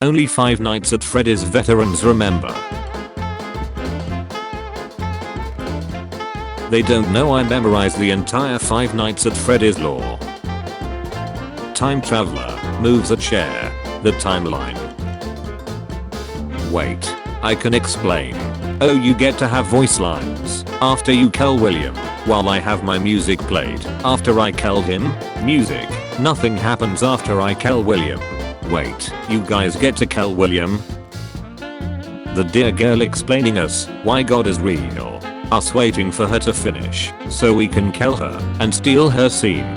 Only Five Nights at Freddy's veterans remember. They don't know I memorized the entire Five Nights at Freddy's lore. Time traveler moves a chair. The timeline. Wait, I can explain. Oh, you get to have voice lines after you kill William, while I have my music played after I kill him. Music. Nothing happens after I kill William. Wait, you guys get to kill William? The dear girl explaining us why God is real. Us waiting for her to finish so we can kill her and steal her scene.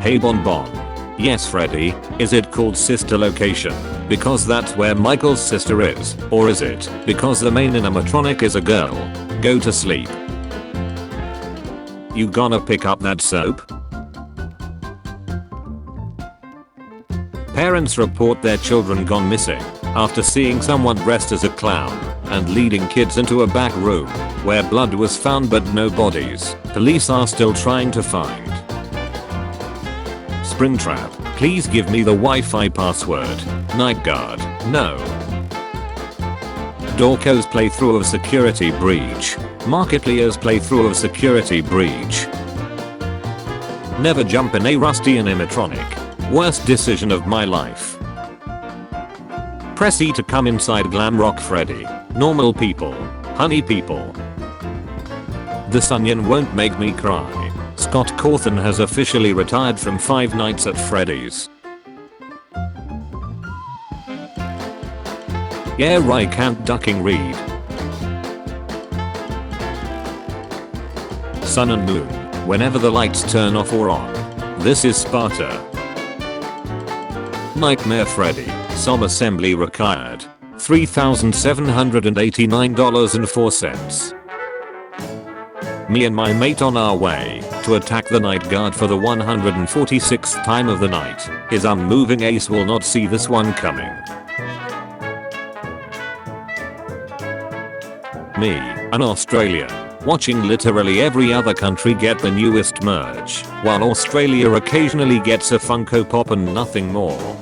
Hey Bon Bon. Yes Freddy, is it called sister location because that's where Michael's sister is, or is it because the main animatronic is a girl? Go to sleep. You gonna pick up that soap? Parents report their children gone missing after seeing someone dressed as a clown and leading kids into a back room where blood was found but no bodies. Police are still trying to find. Springtrap, please give me the Wi-Fi password. Night guard, no. Dorco's playthrough of Security Breach. Marketleer's playthrough of Security Breach. Never jump in a rusty animatronic. Worst decision of my life. Press E to come inside Glamrock Freddy. Normal people. Honey people. This onion won't make me cry. Scott Cawthon has officially retired from Five Nights at Freddy's. Yeah, right, can't ducking read. Sun and moon, whenever the lights turn off or on. This is Sparta. Nightmare Freddy, some assembly required. $3,789.04. Me and my mate on our way to attack the night guard for the 146th time of the night. His unmoving ace will not see this one coming. Me, an Australian, watching literally every other country get the newest merch, while Australia occasionally gets a Funko Pop and nothing more.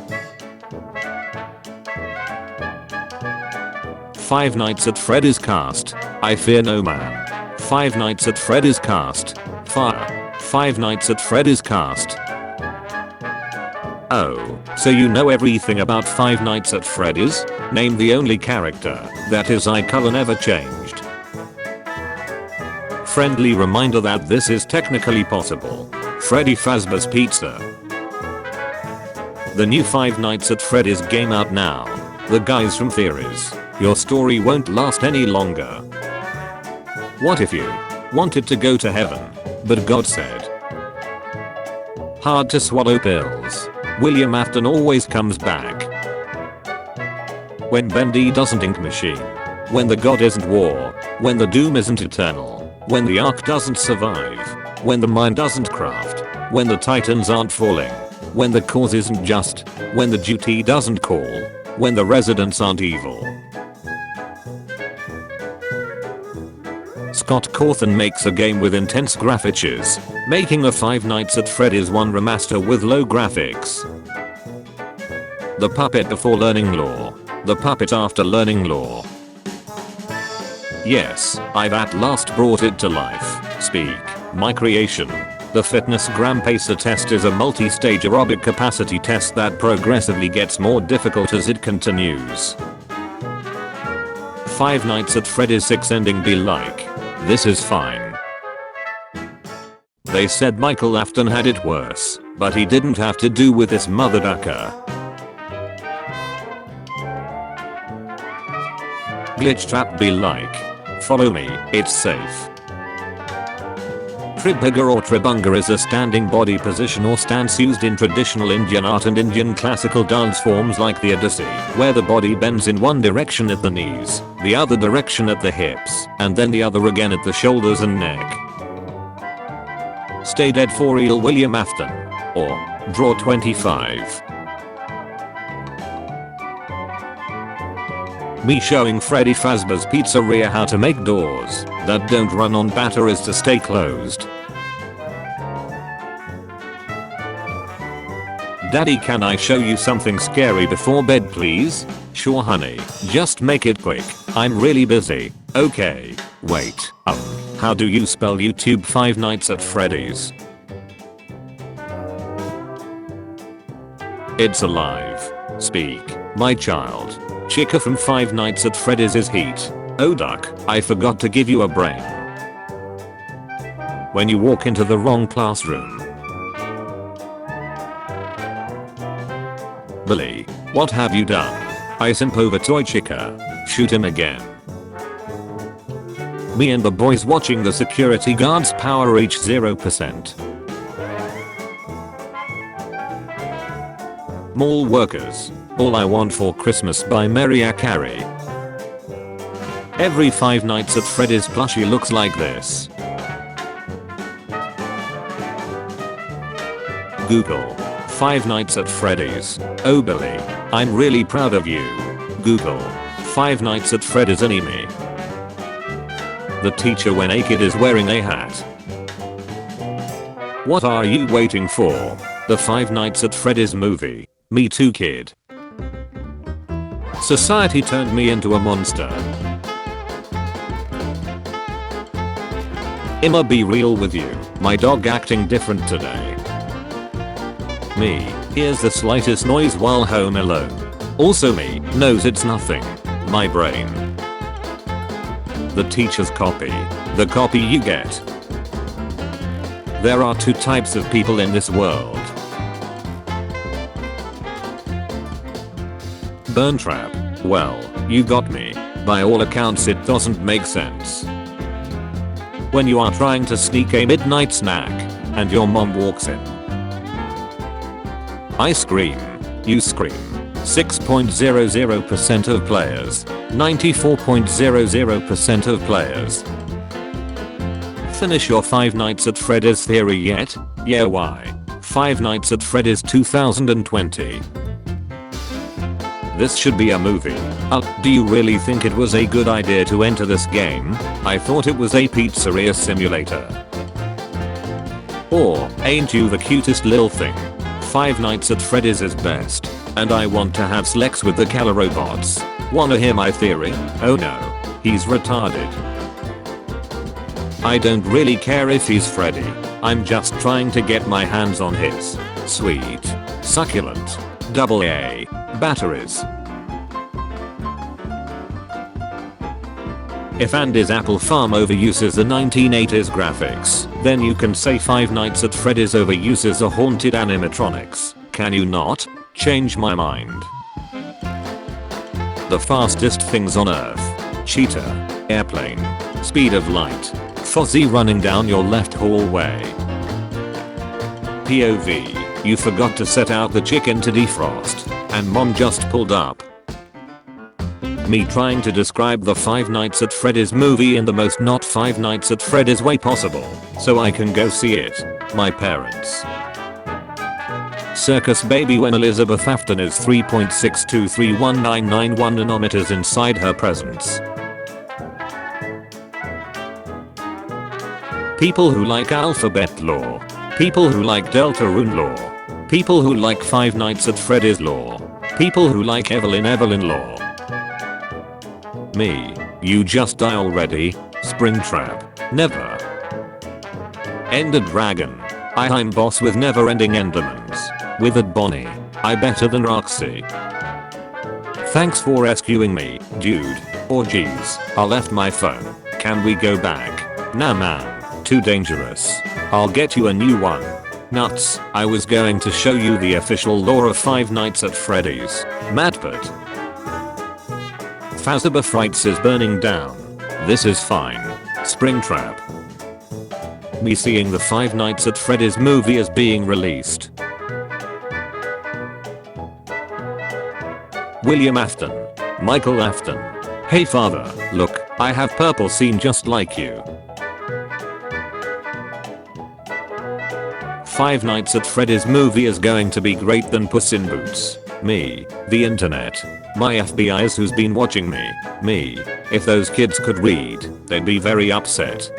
Five Nights at Freddy's cast. I fear no man. Five Nights at Freddy's cast. Fire. Five Nights at Freddy's cast. Oh, so you know everything about Five Nights at Freddy's? Name the only character that his eye color never changed. Friendly reminder that this is technically possible. Freddy Fazbear's Pizza. The new Five Nights at Freddy's game out now. The guys from Theories. Your story won't last any longer. What if you wanted to go to heaven, but God said, hard to swallow pills. William Afton always comes back. When Bendy doesn't ink machine. When the God isn't war. When the doom isn't eternal. When the ark doesn't survive. When the mine doesn't craft. When the titans aren't falling. When the cause isn't just. When the duty doesn't call. When the residents aren't evil. Scott Cawthon makes a game with intense graphics, making a Five Nights at Freddy's 1 remaster with low graphics. The puppet before learning lore. The puppet after learning lore. Yes, I've at last brought it to life. Speak, my creation. The Fitness Gram Pacer test is a multi-stage aerobic capacity test that progressively gets more difficult as it continues. Five Nights at Freddy's 6 ending be like. This is fine. They said Michael Afton had it worse, but he didn't have to do with this mother ducker. Glitch trap be like. Follow me, it's safe. Tribhugger or Tribunga is a standing body position or stance used in traditional Indian art and Indian classical dance forms like the Odissi, where the body bends in one direction at the knees, the other direction at the hips, and then the other again at the shoulders and neck. Stay dead for real William Afton. Or, draw 25. Me showing Freddy Fazbear's Pizzeria how to make doors that don't run on batteries to stay closed. Daddy, can I show you something scary before bed please? Sure honey, just make it quick. I'm really busy. Okay. Wait. How do you spell YouTube Five Nights at Freddy's? It's alive. Speak, my child. Chica from Five Nights at Freddy's is heat. Oh duck, I forgot to give you a brain. When you walk into the wrong classroom. Billy, what have you done? I simp over toy Chica. Shoot him again. Me and the boys watching the security guards power reach 0%. Mall workers. All I Want for Christmas by Mariah Carey. Every Five Nights at Freddy's plushie looks like this. Google. Five Nights at Freddy's. Oh Billy, I'm really proud of you. Google. Five Nights at Freddy's anime. The teacher when a kid is wearing a hat. What are you waiting for? The Five Nights at Freddy's movie. Me too kid. Society turned me into a monster. I'ma be real with you, my dog acting different today. Me, hears the slightest noise while home alone. Also me, knows it's nothing. My brain. The teacher's copy. The copy you get. There are two types of people in this world. Burn trap. Well, you got me. By all accounts it doesn't make sense. When you are trying to sneak a midnight snack, and your mom walks in. I scream. You scream. 6.00% of players. 94.00% of players. Finish your Five Nights at Freddy's theory yet? Yeah, why? Five Nights at Freddy's 2020. This should be a movie. Do you really think it was a good idea to enter this game? I thought it was a pizzeria simulator. Or, ain't you the cutest little thing? Five Nights at Freddy's is best. And I want to have sex with the Killer robots. Wanna hear my theory? Oh no. He's retarded. I don't really care if he's Freddy. I'm just trying to get my hands on his sweet, succulent, AA batteries. If Andy's Apple Farm overuses the 1980s graphics, then you can say Five Nights at Freddy's overuses the haunted animatronics, can you not? Change my mind. The fastest things on Earth. Cheetah. Airplane. Speed of light. Fozzie running down your left hallway. POV. You forgot to set out the chicken to defrost, and mom just pulled up. Me trying to describe the Five Nights at Freddy's movie in the most not Five Nights at Freddy's way possible, so I can go see it. My parents. Circus baby when Elizabeth Afton is 3.623199 nanometers inside her presence. People who like alphabet law. People who like Deltarune law. People who like Five Nights at Freddy's law. People who like Evelyn law. Me. You just die already. Springtrap. Never. Ender Dragon. I'm boss with never ending endermans. Withered Bonnie. I better than Roxy. Thanks for rescuing me, dude. Or geez, I left my phone. Can we go back? Nah man. Too dangerous. I'll get you a new one. Nuts. I was going to show you the official lore of Five Nights at Freddy's. Madbot. Fazbear Frights is burning down. This is fine. Springtrap. Me seeing the Five Nights at Freddy's movie is being released. William Afton. Michael Afton. Hey father, look, I have purple scene just like you. Five Nights at Freddy's movie is going to be great than Puss in Boots. Me. The internet. My FBI's who's been watching me. Me. If those kids could read, they'd be very upset.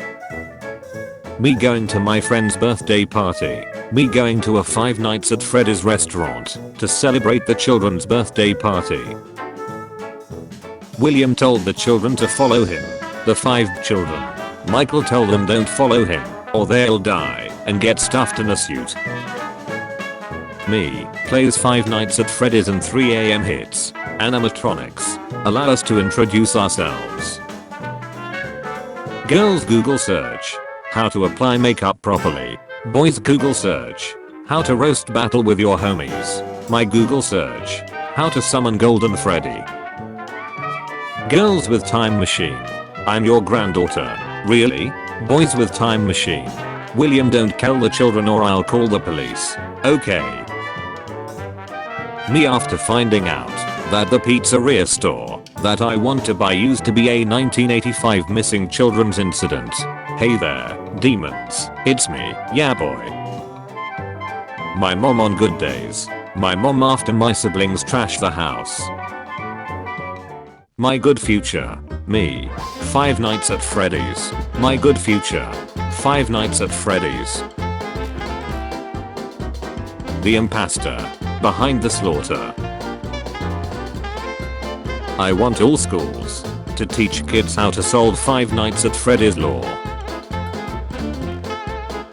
Me going to my friend's birthday party. Me going to a Five Nights at Freddy's restaurant to celebrate the children's birthday party. William told the children to follow him. The 5 children. Michael told them don't follow him or they'll die and get stuffed in a suit. Me plays Five Nights at Freddy's and 3 AM hits. Animatronics. Allow us to introduce ourselves. Girls Google search how to apply makeup properly. Boys Google search how to roast battle with your homies. My Google search how to summon Golden Freddy. Girls with time machine. I'm your granddaughter. Really? Boys with time machine. William, don't kill the children or I'll call the police. Okay. Me after finding out that the pizzeria store that I want to buy used to be a 1985 missing children's incident. Hey there, demons. It's me, yeah boy. My mom on good days. My mom after my siblings trash the house. My good future. Me. Five Nights at Freddy's. My good future. Five Nights at Freddy's. The imposter. Behind the slaughter. I want all schools to teach kids how to solve Five Nights at Freddy's lore.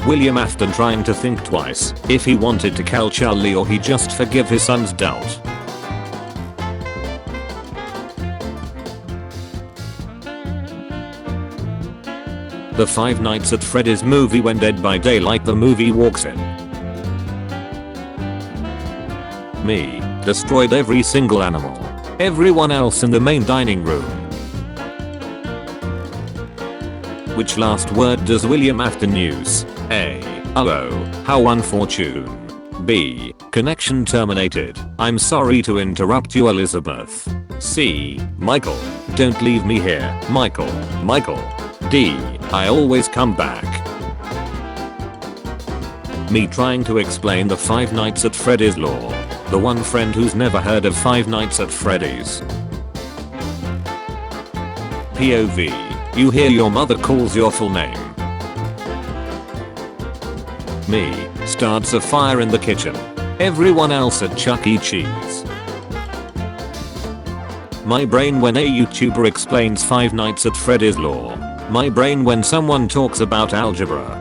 William after trying to think twice if he wanted to kill Charlie or he just forgive his son's doubt. The Five Nights at Freddy's movie when Dead by Daylight the movie walks in. Me destroyed every single animal. Everyone else in the main dining room. Which last word does William after use? A. Oh, how unfortunate. B. Connection terminated. I'm sorry to interrupt you, Elizabeth. C. Michael. Don't leave me here, Michael. Michael. D. I always come back. Me trying to explain the Five Nights at Freddy's lore. The one friend who's never heard of Five Nights at Freddy's. POV. You hear your mother calls your full name. Me starts a fire in the kitchen. Everyone else at Chuck E. Cheese. My brain when a YouTuber explains Five Nights at Freddy's lore. My brain when someone talks about algebra.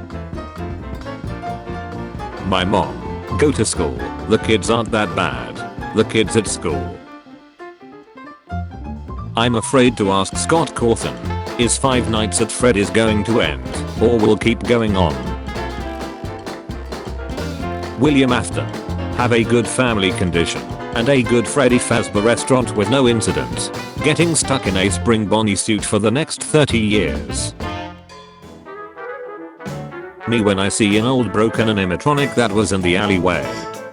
My mom. Go to school. The kids aren't that bad. The kids at school. I'm afraid to ask Scott Cawthon. Is Five Nights at Freddy's going to end or will keep going on? William Afton. Have a good family condition and a good Freddy Fazbear restaurant with no incident. Getting stuck in a spring Bonnie suit for the next 30 years. Me when I see an old broken animatronic that was in the alleyway.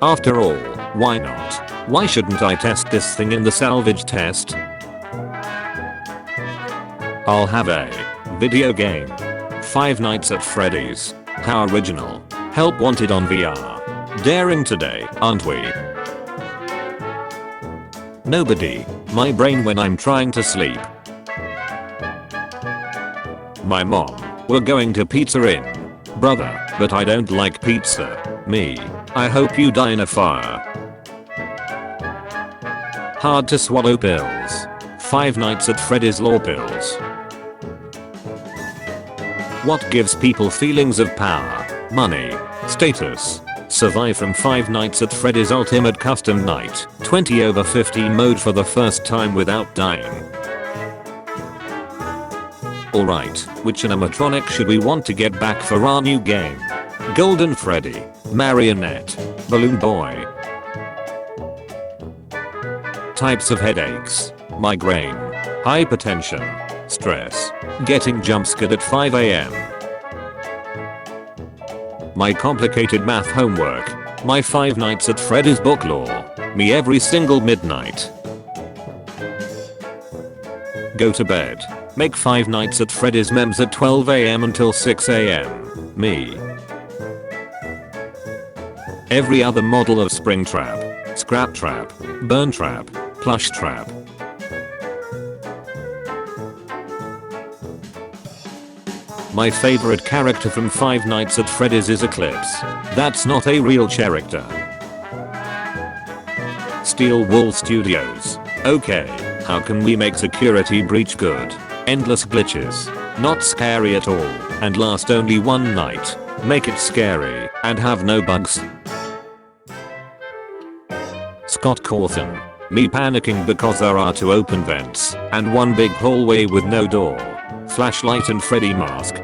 After all, why not? Why shouldn't I test this thing in the salvage test? I'll have a video game. Five Nights at Freddy's. How original. Help wanted on VR. Daring today, aren't we? Nobody. My brain when I'm trying to sleep. My mom. We're going to Pizza Inn. Brother, but I don't like pizza. Me. I hope you die in a fire. Hard to swallow pills. Five Nights at Freddy's lore pills. What gives people feelings of power, money, status? Survive from Five Nights at Freddy's Ultimate Custom Night 20/15 mode for the first time without dying. Alright, which animatronic should we want to get back for our new game? Golden Freddy, Marionette, Balloon Boy. Types of headaches: migraine, hypertension, stress, getting jumpscared at 5 AM. My complicated math homework, my Five Nights at Freddy's book lore, me every single midnight. Go to bed. Make Five Nights at Freddy's memes at 12 AM until 6 AM. Me. Every other model of Spring Trap, Scrap Trap, Burn Trap, Plush Trap. My favorite character from Five Nights at Freddy's is Eclipse. That's not a real character. Steel Wool Studios. Okay, how can we make Security Breach good? Endless glitches. Not scary at all, and last only one night. Make it scary, and have no bugs. Scott Cawthon. Me panicking because there are 2 open vents, and one big hallway with no door. Flashlight and Freddy mask.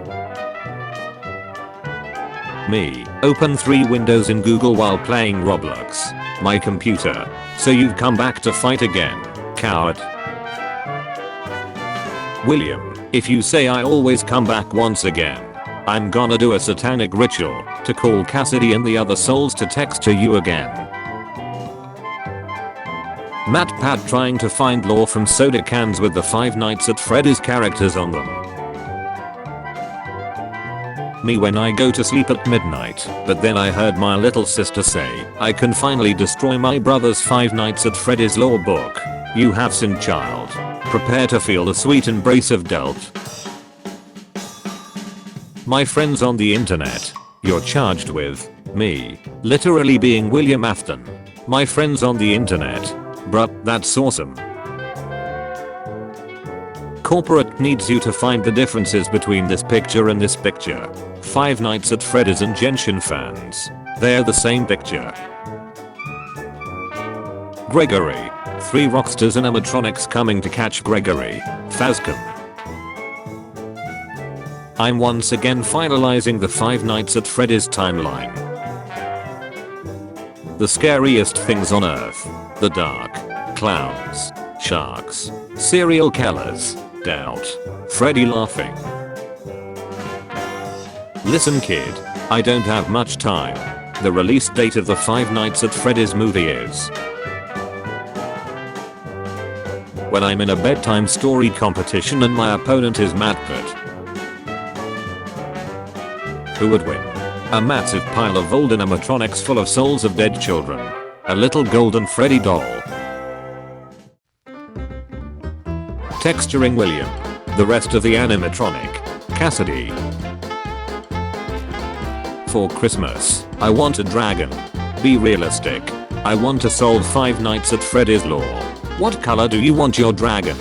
Me. Open 3 windows in Google while playing Roblox. My computer. So you've come back to fight again, coward. William. If you say I always come back once again, I'm gonna do a satanic ritual to call Cassidy and the other souls to text to you again. MatPat trying to find lore from soda cans with the Five Nights at Freddy's characters on them. Me when I go to sleep at midnight, but then I heard my little sister say, I can finally destroy my brother's Five Nights at Freddy's lore book. You have sinned, child. Prepare to feel the sweet embrace of Delt. My friends on the internet. You're charged with me literally being William Afton. My friends on the internet. Bruh, that's awesome. Corporate needs you to find the differences between this picture and this picture. Five Nights at Freddy's and Genshin fans. They're the same picture. Gregory. 3 rockstars and animatronics coming to catch Gregory. Fazcom. I'm once again finalizing the Five Nights at Freddy's timeline. The scariest things on Earth. The dark. Clowns. Sharks. Serial killers. Doubt. Freddy laughing. Listen kid, I don't have much time. The release date of the Five Nights at Freddy's movie is when I'm in a bedtime story competition and my opponent is MatPat. Who would win? A massive pile of old animatronics full of souls of dead children. A little golden Freddy doll. Texturing William. The rest of the animatronic. Cassidy. For Christmas, I want a dragon. Be realistic. I want to solve Five Nights at Freddy's lore. What color do you want your dragon?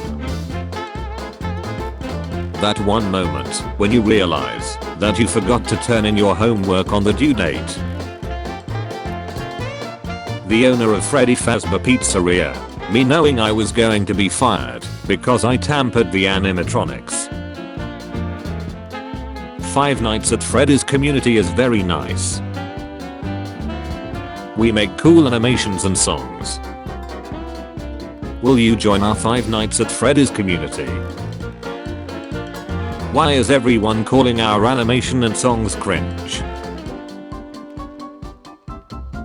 That one moment when you realize that you forgot to turn in your homework on the due date. The owner of Freddy Fazbear Pizzeria. Me knowing I was going to be fired because I tampered the animatronics. Five Nights at Freddy's community is very nice. We make cool animations and songs. Will you join our Five Nights at Freddy's community? Why is everyone calling our animation and songs cringe?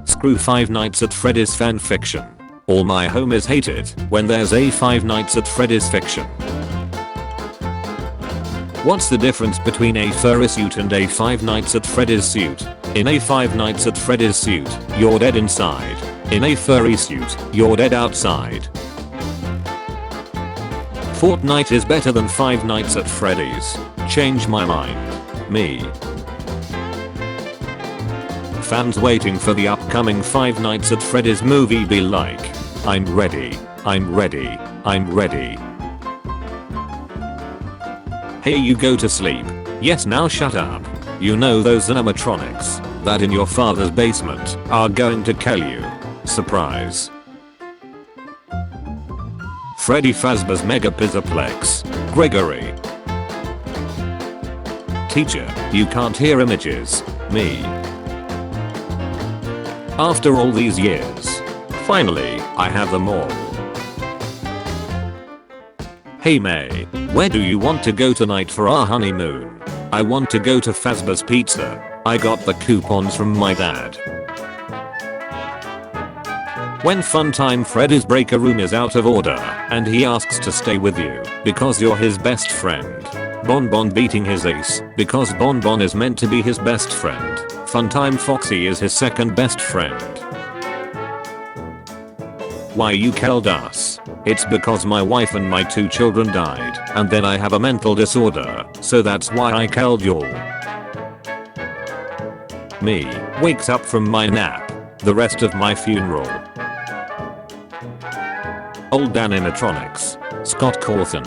Screw Five Nights at Freddy's fanfiction. All my homies hate it when there's a Five Nights at Freddy's fiction. What's the difference between a furry suit and a Five Nights at Freddy's suit? In a Five Nights at Freddy's suit, you're dead inside. In a furry suit, you're dead outside. Fortnite is better than Five Nights at Freddy's. Change my mind. Me. Fans waiting for the upcoming Five Nights at Freddy's movie be like, I'm ready, I'm ready, I'm ready. Hey, you go to sleep. Yes, now shut up. You know those animatronics that in your father's basement are going to kill you. Surprise. Freddy Fazbear's Mega Pizzaplex. Gregory. Teacher, you can't hear images. Me. After all these years, finally, I have them all. Hey May, where do you want to go tonight for our honeymoon? I want to go to Fazbear's Pizza. I got the coupons from my dad. When Funtime Freddy's breaker room is out of order and he asks to stay with you because you're his best friend. Bonbon beating his ace because Bonbon is meant to be his best friend. Funtime Foxy is his second best friend. Why you killed us? It's because my wife and my 2 children died, and then I have a mental disorder, so that's why I killed y'all. Me wakes up from my nap. The rest of my funeral. Old animatronics. Scott Cawthon.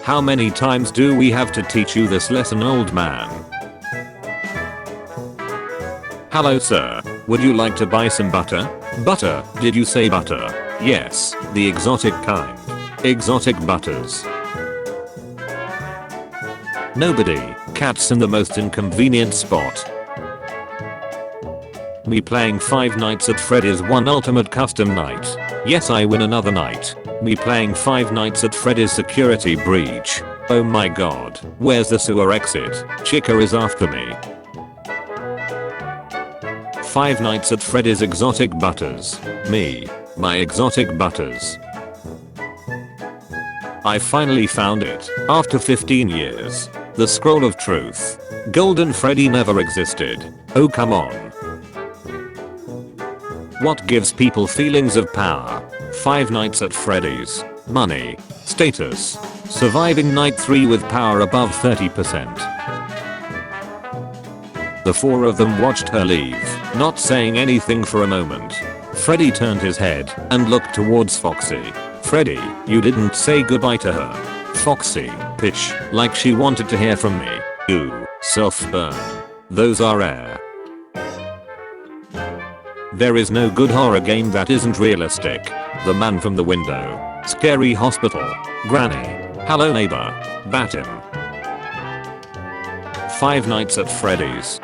How many times do we have to teach you this lesson, old man? Hello sir, would you like to buy some butter? Butter, did you say butter? Yes, the exotic kind. Exotic butters. Nobody, cats in the most inconvenient spot. Me playing Five Nights at Freddy's 1 Ultimate Custom Night. Yes, I win another night. Me playing Five Nights at Freddy's Security Breach. Oh my god, where's the sewer exit? Chica is after me. Five Nights at Freddy's Exotic Butters. Me. My exotic butters. I finally found it, after 15 years. The Scroll of Truth. Golden Freddy never existed. Oh come on. What gives people feelings of power? Five Nights at Freddy's. Money. Status. Surviving night 3 with power above 30%. The 4 of them watched her leave, not saying anything for a moment. Freddy turned his head and looked towards Foxy. Freddy, you didn't say goodbye to her. Foxy, pitch, like she wanted to hear from me. Ooh, self-burn. Those are rare. There is no good horror game that isn't realistic. The Man from the Window. Scary Hospital. Granny. Hello neighbor. Bat him. Five Nights at Freddy's.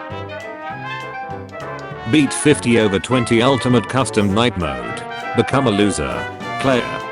Beat 50 over 20 Ultimate Custom Night Mode. Become a loser. Claire.